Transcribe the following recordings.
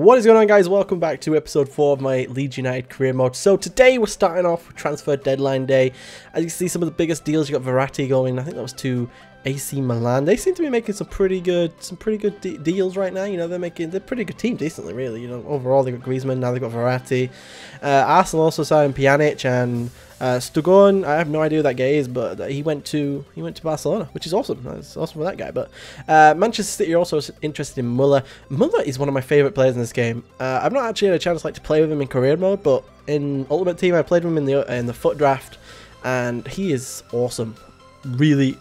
What is going on, guys? Welcome back to episode 4 of my Leeds United career mode. So today we're starting off with transfer deadline day. As you can see, some of the biggest deals, you got Verratti going. I think that was to A.F.C. Milan. They seem to be making some pretty good deals right now. You know, they're a pretty good team, decently, really. You know, overall they got Griezmann, now they got Verratti. Arsenal also signed Pjanic and Stugon. I have no idea who that guy is, but he went to Barcelona, which is awesome. That's awesome for that guy. But Manchester City are also interested in Muller. Muller is one of my favourite players in this game. I've not actually had a chance to play with him in career mode, but in Ultimate Team I played with him in the FUT draft, and he is awesome. Really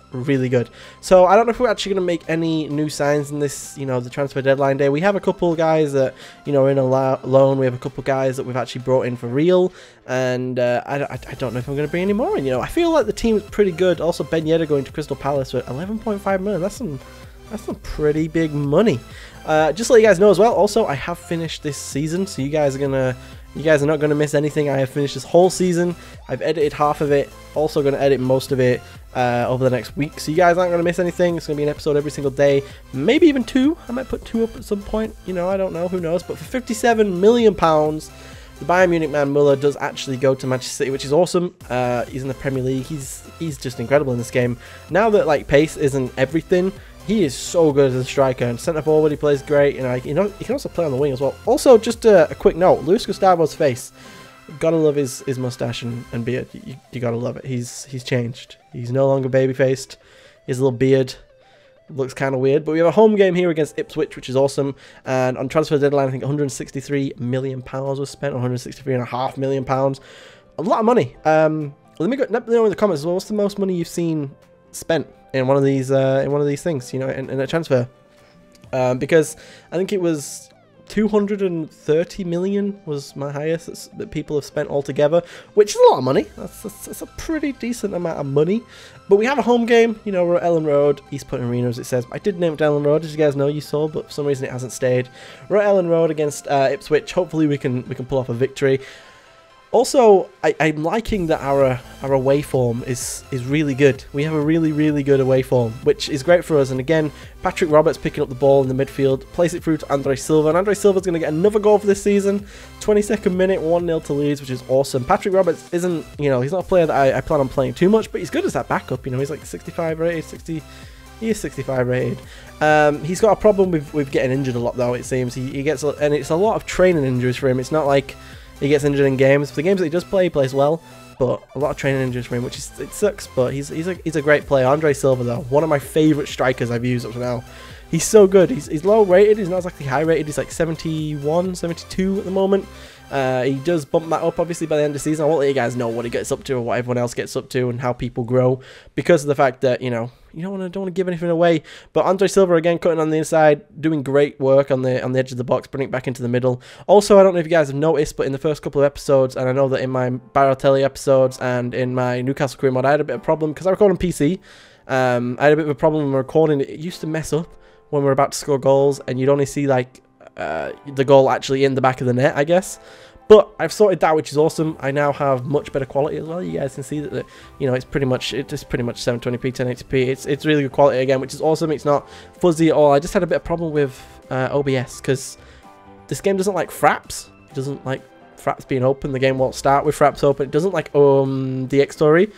good. So I don't know if we're actually going to make any new signs in this, you know, the transfer deadline day. We have a couple guys that, you know, are in a loan. We have a couple guys that we've actually brought in for real, and I don't know if I'm going to bring any more in. You know, I feel like the team is pretty good. Also, Ben Yedder going to Crystal Palace for 11.5 million. That's some pretty big money. Just to let you guys know as well, also I have finished this season, so you guys are not going to miss anything. I have finished this whole season. I've edited half of it, also going to edit most of it over the next week, so you guys aren't going to miss anything. It's going to be an episode every single day, maybe even 2. I might put 2 up at some point, you know, I don't know, who knows. But for £57 million, the Bayern Munich man Muller does actually go to Manchester City, which is awesome. He's in the Premier League. He's just incredible in this game. Now that like pace isn't everything, he is so good as a striker, and centre forward he plays great. And you know, he can also play on the wing as well. Also, just a quick note: Luis Gustavo's face. Gotta love his mustache and beard. You gotta love it. He's changed. He's no longer baby faced. His little beard looks kind of weird. But we have a home game here against Ipswich, which is awesome. And on transfer deadline, I think £163 million was spent. £163.5 million. A lot of money. Let me know in the comments as well. What's the most money you've seen spent in one of these things, you know, in a transfer? Because I think it was 230 million was my highest that people have spent altogether, which is a lot of money. That's a pretty decent amount of money. But we have a home game, you know, we're at Ellen Road, East Putney Arena as it says. I did name it Ellen Road, as you guys know, you saw, but for some reason it hasn't stayed. We're at Ellen Road against Ipswich. Hopefully we can pull off a victory. Also, I'm liking that our away form is really good. We have a really good away form, which is great for us. And again, Patrick Roberts picking up the ball in the midfield, plays it through to Andre Silva, and Andre Silva's going to get another goal for this season. 22nd minute, 1-0 to Leeds, which is awesome. Patrick Roberts isn't, you know, he's not a player that I plan on playing too much, but he's good as that backup. You know, he's like 65 rated, 60. He is 65 rated. He's got a problem with getting injured a lot, though. It seems he gets, and it's a lot of training injuries for him. It's not like he gets injured in games. For the games that he does play, he plays well, but a lot of training injuries for him, which is, it sucks. But he's a great player. Andre Silva, though, one of my favourite strikers I've used up to now. He's so good. He's low rated. He's not exactly high rated. He's like 71, 72 at the moment. He does bump that up, obviously, by the end of the season. I won't let you guys know what he gets up to or what everyone else gets up to and how people grow, because of the fact that, you know, you don't want to give anything away. But Andre Silva, again, cutting on the inside, doing great work on the edge of the box, bringing it back into the middle. Also, I don't know if you guys have noticed, but in the first couple of episodes, and I know that in my Barotelli episodes and in my Newcastle career mode, I had a bit of a problem, because I record on PC. I had a bit of a problem when recording. It used to mess up when we're about to score goals, and you'd only see, like, the goal actually in the back of the net, I guess. But I've sorted that, which is awesome. I now have much better quality as well. You guys can see that, you know, it's pretty much 720p, 1080p. It's really good quality again, which is awesome. It's not fuzzy at all. I just had a bit of problem with OBS, because this game doesn't like fraps. It doesn't like fraps being open. The game won't start with fraps open. It doesn't like DX story.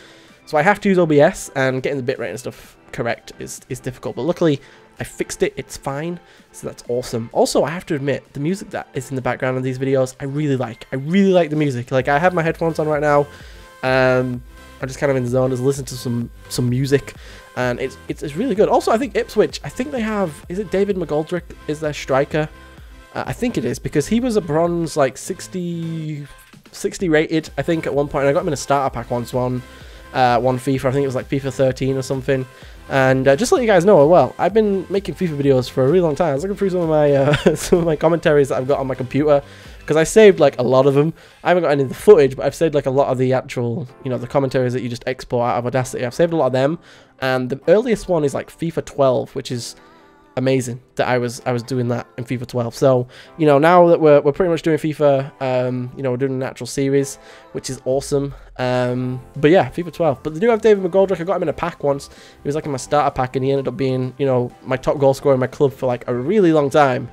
So I have to use OBS, and getting the bitrate and stuff correct is difficult. But luckily, I fixed it. It's fine. So that's awesome. Also, I have to admit, the music that is in the background of these videos, I really like. I really like the music. Like, I have my headphones on right now. I'm just kind of in the zone, just listening to some music, and it's really good. Also, I think Ipswich, I think they have, is it David McGoldrick is their striker? I think it is, because he was a bronze, like 60 rated, I think, at one point. And I got him in a starter pack once on one FIFA. I think it was like FIFA 13 or something. And just to let you guys know, well, I've been making FIFA videos for a really long time. I was looking through some of my commentaries that I've got on my computer, because I saved like a lot of them. I haven't got any of the footage, but I've saved like a lot of the actual, you know, the commentaries that you just export out of Audacity. I've saved a lot of them, and the earliest one is like FIFA 12, which is amazing that I was doing that in FIFA 12. So, you know, now that we're pretty much doing FIFA, you know, we're doing a natural series, which is awesome. But yeah, FIFA 12. But they do have David McGoldrick. I got him in a pack once. He was like in my starter pack, and he ended up being, you know, my top goal scorer in my club for like a really long time.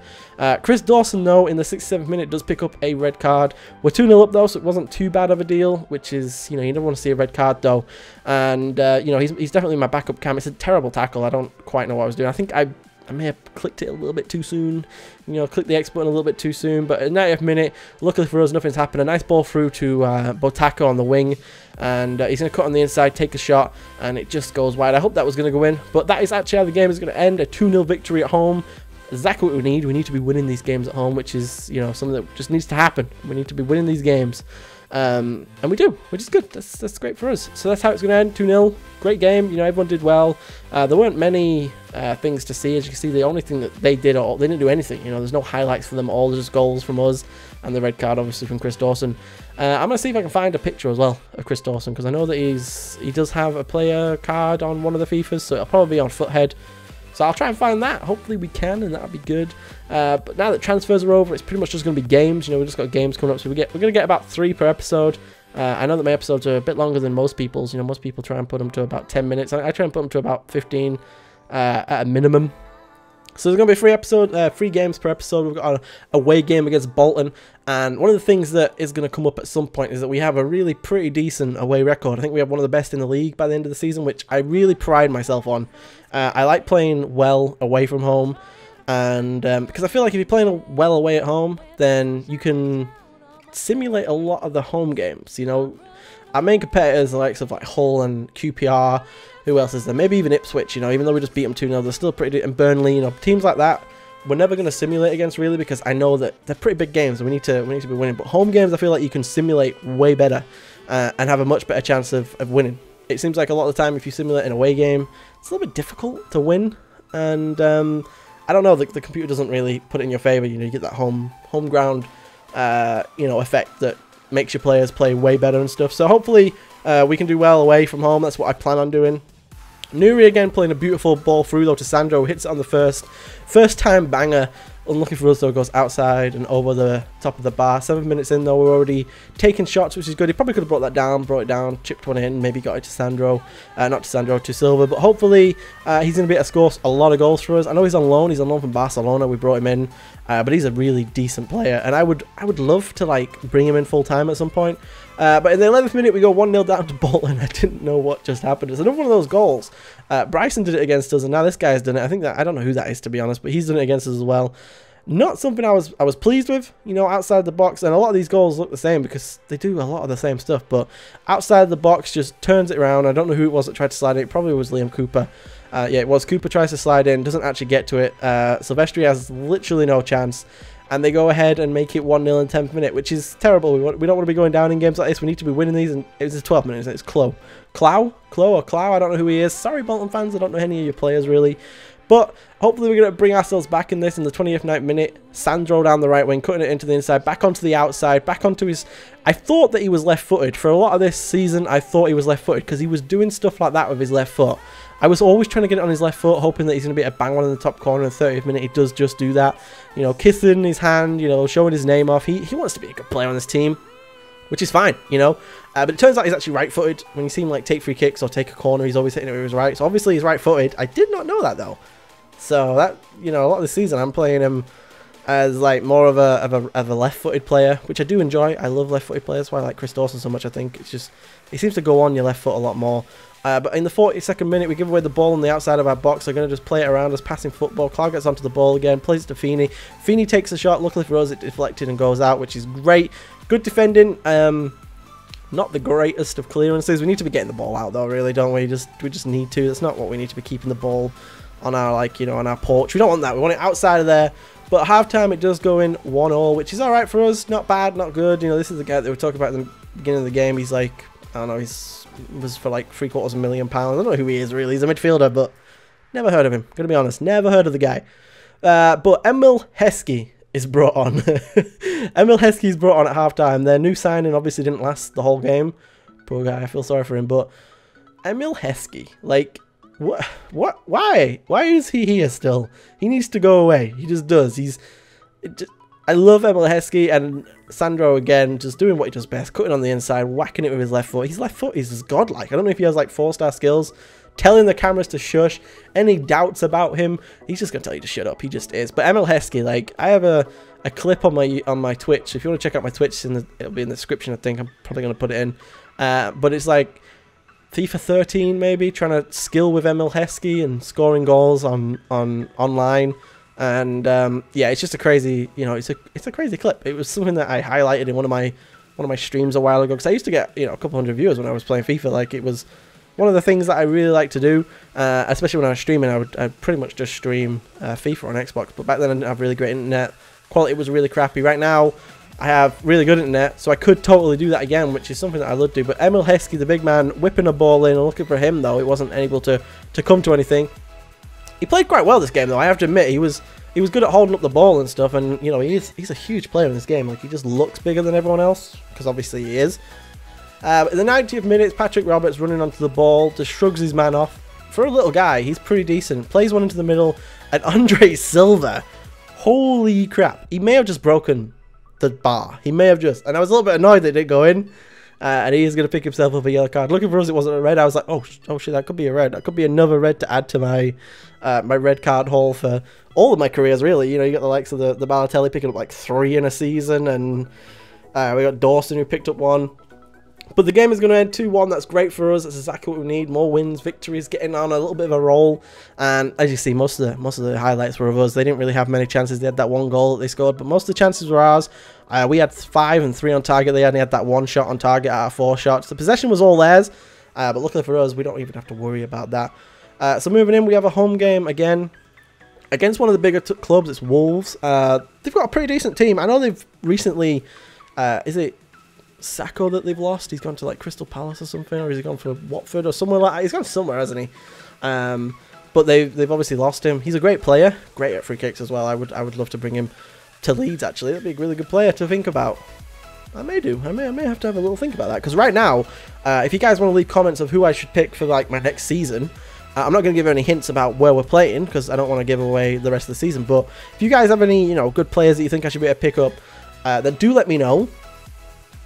Chris Dawson, though, in the 67th minute does pick up a red card. We're 2-0 up, though, so it wasn't too bad of a deal, which is, you know, you don't want to see a red card, though. And, you know, he's definitely my backup cam. It's a terrible tackle. I don't quite know what I was doing. I think I may have clicked it a little bit too soon, you know, clicked the X button a little bit too soon, but at 90th minute, luckily for us, nothing's happened. A nice ball through to Botaka on the wing, and he's going to cut on the inside, take a shot, and it just goes wide. I hope that was going to go in, but that is actually how the game is going to end, a 2-0 victory at home. Exactly what we need. We need to be winning these games at home, which is, you know, something that just needs to happen. We need to be winning these games. And we do, which is good. That's great for us. So that's how it's going to end, 2-0. Great game. You know, everyone did well. There weren't many things to see. As you can see, the only thing that they did, they didn't do anything. You know, there's no highlights for them all. There's just goals from us and the red card, obviously, from Chris Dawson. I'm going to see if I can find a picture as well of Chris Dawson, because I know that he does have a player card on one of the FIFAs, so it'll probably be on Foothead. So I'll try and find that. Hopefully we can, and that'll be good. But now that transfers are over, it's pretty much just going to be games. You know, we've just got games coming up, so we're going to get about 3 per episode. I know that my episodes are a bit longer than most people's. You know, most people try and put them to about 10 minutes. I try and put them to about 15 at a minimum. So there's going to be 3 games per episode. We've got an away game against Bolton. And one of the things that is going to come up at some point is that we have a really pretty decent away record. I think we have one of the best in the league by the end of the season, which I really pride myself on. I like playing well away from home. And because I feel like if you're playing well away at home, then you can simulate a lot of the home games. You know, our main competitors, the likes of like Hull and QPR, who else is there? Maybe even Ipswich, you know, even though we just beat them 2-0, they're still pretty, and Burnley, you know, teams like that, we're never going to simulate against, really, because I know that they're pretty big games and we need to be winning. But home games, I feel like you can simulate way better and have a much better chance of winning. It seems like a lot of the time, if you simulate an away game, it's a little bit difficult to win, and I don't know, the computer doesn't really put it in your favour. You know, you get that home ground, you know, effect that makes your players play way better and stuff. So hopefully we can do well away from home. That's what I plan on doing. Nuri again playing a beautiful ball through, though, to Sandro, who hits it on the first time banger. Unlucky for us, though, goes outside and over the top of the bar. 7 minutes in, though, we're already taking shots, which is good. He probably could have brought it down, chipped one in, maybe got it to Sandro. Not to Sandro, to Silva. But hopefully he's going to be able to score a lot of goals for us. I know he's on loan. He's on loan from Barcelona. We brought him in. But he's a really decent player. And I would love to, like, bring him in full-time at some point. But in the 11th minute, we go 1-0 down to Bolton. I didn't know what just happened. It's another one of those goals. Bryson did it against us, and now this guy's done it. I don't know who that is, to be honest, but he's done it against us as well. Not something I was pleased with, you know, outside the box. And a lot of these goals look the same because they do a lot of the same stuff. But outside the box, just turns it around. I don't know who it was that tried to slide it. It probably was Liam Cooper. Yeah, it was. Cooper tries to slide in, doesn't actually get to it. Silvestri has literally no chance. And they go ahead and make it 1-0 in 10th minute, which is terrible. We don't want to be going down in games like this. We need to be winning these. And it was the 12th minute. It's Clow, I don't know who he is. Sorry, Bolton fans. I don't know any of your players, really. But hopefully we're going to bring ourselves back in this in the 20th minute. Sandro down the right wing, cutting it into the inside, back onto the outside, back onto his... I thought that he was left-footed. For a lot of this season, I thought he was left-footed because he was doing stuff like that with his left foot. I was always trying to get it on his left foot, hoping that he's going to be a bang one in the top corner in the 30th minute. He does just do that. You know, kissing his hand, you know, showing his name off. He wants to be a good player on this team, which is fine, you know. But it turns out he's actually right-footed. When you see him, like, take free kicks or take a corner, he's always hitting it with his right. So obviously he's right-footed. I did not know that, though. So that, you know, a lot of the season I'm playing him as like more of a left-footed player, which I do enjoy. I love left-footed players. That's why I like Chris Dawson so much. I think it's just he seems to go on your left foot a lot more. But in the 42nd minute, we give away the ball on the outside of our box. They're going to just play it around us, passing football. Clark gets onto the ball again, plays it to Feeney. Feeney takes a shot. Luckily for us, it deflected and goes out, which is great. Good defending. Not the greatest of clearances. We need to be getting the ball out, though, really, don't we? We just need to. That's not what we need to be, keeping the ball on our, like, you know, on our porch. We don't want that. We want it outside of there. But at halftime, it does go in 1-1, which is all right for us. Not bad, not good. You know, this is the guy that we were talking about at the beginning of the game. He's like, I don't know, was for like £750,000. I don't know who he is, really. He's a midfielder, but never heard of him. Gonna be honest, never heard of the guy. But Emil Heskey is brought on. Emil Heskey's brought on at halftime. Their new signing obviously didn't last the whole game. Poor guy, I feel sorry for him. But Emil Heskey, like, What? Why? Why is he here still? He needs to go away. He just does. I love Emil Heskey and Sandro again, just doing what he does best, cutting on the inside, whacking it with his left foot. His left foot is just godlike. I don't know if he has like 4-star skills. Telling the cameras to shush. Any doubts about him, he's just gonna tell you to shut up. He just is. But Emil Heskey, like, I have a clip on my Twitch. If you want to check out my Twitch, it'll be in the description. I think I'm probably gonna put it in. But it's like FIFA 13 maybe, trying to skill with Emil Heskey and scoring goals on online. And yeah, it's just a crazy, you know, it's a crazy clip. It was something that I highlighted in one of my streams a while ago, because I used to get, you know, a couple hundred viewers when I was playing FIFA. Like, it was one of the things that I really like to do, especially when I was streaming. I'd pretty much just stream FIFA on Xbox, but back then I didn't have really great internet. Quality was really crappy. Right now, I have really good internet, so I could totally do that again, which is something that I love to do. But Emil Heskey, the big man, whipping a ball in and looking for him, though. It wasn't able to come to anything. He played quite well this game, though. I have to admit, he was good at holding up the ball and stuff, and, you know, he's a huge player in this game. Like, he just looks bigger than everyone else, because obviously he is. In the 90th minute, Patrick Roberts running onto the ball, just shrugs his man off. For a little guy, he's pretty decent. Plays one into the middle, and Andre Silva, holy crap, he may have just broken the bar. He may have just, and I was a little bit annoyed that it didn't go in. And he is going to pick himself up a yellow card. Looking for us, it wasn't a red. I was like, oh shit, that could be a red. That could be another red to add to my my red card haul for all of my careers, really. You know, you got the likes of the Balotelli picking up like 3 in a season, and we got Dawson who picked up 1. But the game is going to end 2-1. That's great for us. That's exactly what we need. More wins, victories, getting on a little bit of a roll. And as you see, most of the highlights were of us. They didn't really have many chances. They had that 1 goal that they scored, but most of the chances were ours. We had 5 and 3 on target. They only had that 1 shot on target out of 4 shots. The possession was all theirs, but luckily for us, we don't even have to worry about that. So moving in, we have a home game again against one of the bigger clubs. It's Wolves. They've got a pretty decent team. I know they've recently, is it Sacco that they've lost? He's gone to like Crystal Palace or something, or has he gone for Watford or somewhere like that? He's gone somewhere, hasn't he? But they've obviously lost him. He's a great player, great at free kicks as well. I would love to bring him to Leeds, actually. That'd be a really good player to think about. I may have to have a little think about that, because right now, if you guys want to leave comments of who I should pick for like my next season, I'm not going to give any hints about where we're playing, because I don't want to give away the rest of the season. But if you guys have any, you know, good players that you think I should be able to pick up, then do let me know.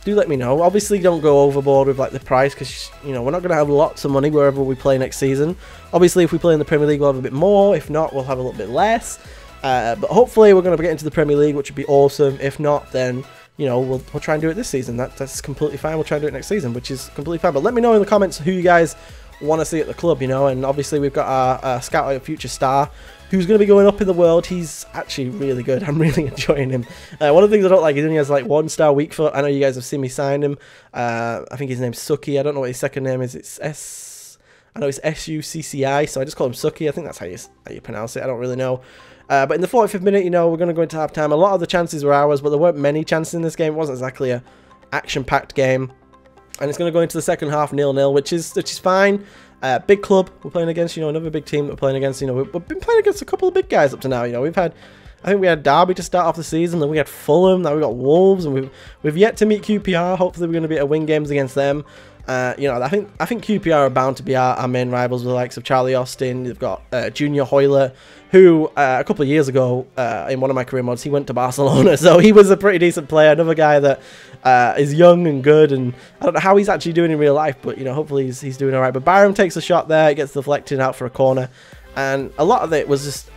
Do let me know. Obviously, don't go overboard with like the price, because, you know, we're not going to have lots of money wherever we play next season. Obviously, if we play in the Premier League, we'll have a bit more. If not, we'll have a little bit less. But hopefully, we're going to get into the Premier League, which would be awesome. If not, then, you know, we'll try and do it this season. That's completely fine. We'll try and do it next season, which is completely fine. But let me know in the comments who you guys want to see at the club, you know. And obviously, we've got our scout, a future star, who's going to be going up in the world. He's actually really good. I'm really enjoying him. One of the things I don't like is he only has like 1-star weak foot. I know you guys have seen me sign him. I think his name's Suki. I don't know what his second name is. I know it's S-U-C-C-I, so I just call him Suki. I think that's how you pronounce it. I don't really know. But in the 45th minute, you know, we're going to go into half-time. A lot of the chances were ours, but there weren't many chances in this game. It wasn't exactly a action-packed game. And it's going to go into the second half 0-0, which is fine. Big club we're playing against, you know, another big team that we're playing against. You know, we've been playing against a couple of big guys up to now. You know, I think we had Derby to start off the season, then we had Fulham, now we got Wolves, and we've yet to meet QPR. Hopefully, we're going to be able to win games against them. You know, I think QPR are bound to be our main rivals, with the likes of Charlie Austin. You've got Junior Hoyler, who a couple of years ago in one of my career mods, he went to Barcelona, so he was a pretty decent player. Another guy that is young and good, and I don't know how he's actually doing in real life, but, you know, hopefully he's doing all right. But Byram takes a shot there, it gets deflected out for a corner, and a lot of it was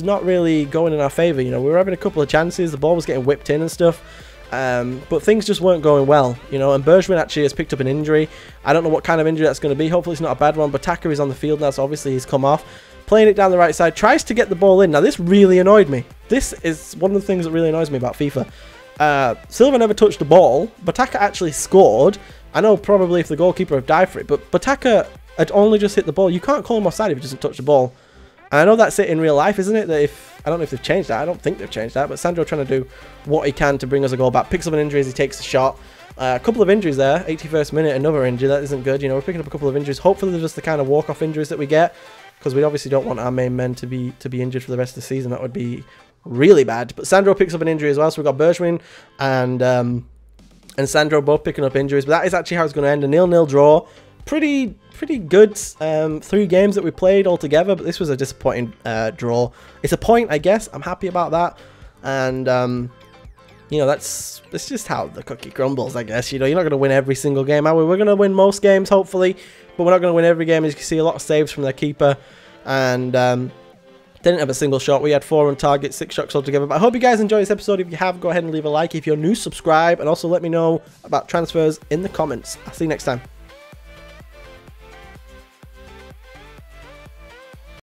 not really going in our favour. You know, we were having a couple of chances, the ball was getting whipped in and stuff. But things just weren't going well, you know, and Bergwijn actually has picked up an injury. I don't know what kind of injury that's going to be. Hopefully it's not a bad one, but Taka is on the field now, so obviously he's come off. Playing it down the right side, tries to get the ball in. Now, this really annoyed me. This is one of the things that really annoys me about FIFA. Silva never touched the ball. Bataka actually scored. I know probably if the goalkeeper had dived for it, but Bataka had only just hit the ball. You can't call him offside if he doesn't touch the ball. And I know that's it in real life, isn't it? That I don't know if they've changed that. I don't think they've changed that. But Sandro trying to do what he can to bring us a goal back. Picks up an injury as he takes the shot. A couple of injuries there. 81st minute, another injury. That isn't good. You know, we're picking up a couple of injuries. Hopefully they're just the kind of walk-off injuries that we get, because we obviously don't want our main men to be injured for the rest of the season. That would be really bad. But Sandro picks up an injury as well. So we've got Bergwijn and Sandro both picking up injuries. But that is actually how it's going to end. A 0-0 draw. pretty good 3 games that we played all together, but this was a disappointing draw. It's a point, I guess. I'm happy about that, and you know, that's just how the cookie crumbles, I guess. You know, you're not going to win every single game, are we? We're going to win most games, hopefully, but we're not going to win every game. As you can see, a lot of saves from their keeper, and didn't have a single shot. We had 4 on target, 6 shots altogether. But I hope you guys enjoy this episode. If you have, go ahead and leave a like. If you're new, subscribe, and also let me know about transfers in the comments. I'll see you next time.